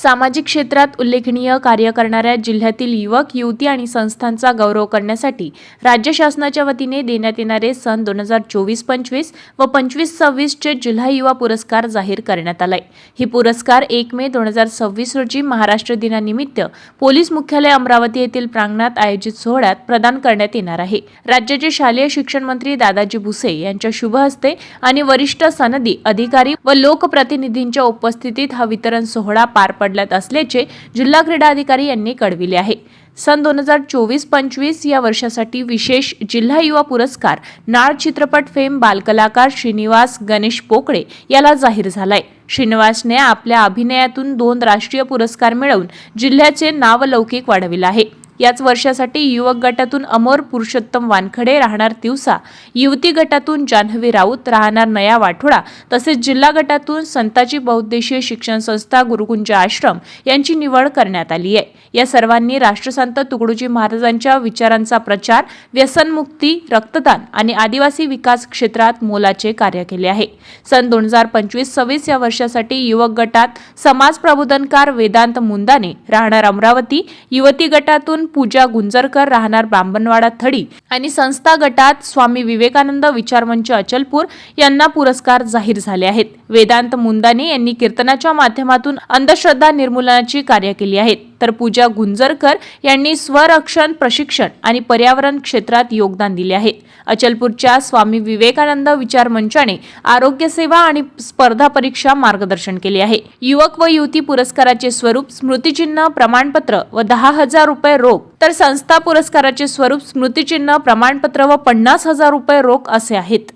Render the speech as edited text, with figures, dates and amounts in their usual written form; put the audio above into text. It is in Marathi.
सामाजिक क्षेत्रात उल्लेखनीय कार्य करणाऱ्या जिल्ह्यातील युवक, युवती आणि संस्थांचा गौरव करण्यासाठी राज्य शासनाच्या वतीने देण्यात येणारे सन 2024-25 व 25-26 चे जिल्हा युवा पुरस्कार जाहीर करण्यात आलाय। ही पुरस्कार 1 मे 2026 रोजी महाराष्ट्र दिनानिमित्त पोलीस मुख्यालय अमरावती येथील प्रांगणात आयोजित सोहळ्यात प्रदान करण्यात येणार आहे। राज्याचे शालेय शिक्षण मंत्री दादाजी भुसे यांच्या शुभ हस्ते आणि वरिष्ठ सनदी अधिकारी व लोकप्रतिनिधींच्या उपस्थितीत हा वितरण सोहळा पार पडला असल्याचे जिल्हा क्रीडा अधिकारी यांनी कळविले आहे। सन 2024-25 या वर्षासाठी विशेष जिल्हा युवा पुरस्कार नाळ चित्रपट फेम बालकलाकार श्रीनिवास गणेश पोकळे याला जाहीर झालाय। श्रीनिवासने आपल्या अभिनयातून 2 राष्ट्रीय पुरस्कार मिळवून जिल्ह्याचे नावलौकिक वाढविले आहे। याच वर्षासाठी युवक गटातून अमोर पुरुषोत्तम वानखडे राहणार तिवसा, युवती गटातून जान्हवी राऊत राहणार नया वाठोडा तसेच जिल्हा गटातून संताजी बहुउद्देशीय शिक्षण संस्था गुरुकुंज आश्रम यांची निवड करण्यात आली आहे। या सर्वांनी राष्ट्रसंत तुकडोजी महाराजांच्या विचारांचा प्रचार, व्यसनमुक्ती, रक्तदान आणि आदिवासी विकास क्षेत्रात मोलाचे कार्य केले आहे। सन 2025-26 या वर्षासाठी युवक गटात समाज प्रबोधनकार वेदांत मुंदाने राहणार अमरावती, युवती गटातून पूजा गुंजरकर राहणार ब्राह्मणवाडा थडी आणि संस्था गटात स्वामी विवेकानंद विचारमंच अचलपूर यांना पुरस्कार जाहीर झाले आहेत। वेदांत मुंदाने यांनी कीर्तनाच्या माध्यमातून अंधश्रद्धा निर्मूलनाची कार्य केली आहेत, तर पूजा गुंजरकर यांनी स्वरक्षण प्रशिक्षण आणि पर्यावरण क्षेत्रात योगदान दिले आहे। अचलपूरच्या स्वामी विवेकानंद विचार मंचाने आरोग्य सेवा आणि स्पर्धा परीक्षा मार्गदर्शन केले आहे। युवक व युवती पुरस्काराचे स्वरूप स्मृतिचिन्ह, प्रमाणपत्र व 10,000 रुपये रोख, तर संस्था पुरस्काराचे स्वरूप स्मृतिचिन्ह, प्रमाणपत्र व 50,000 रुपये रोख असे आहेत।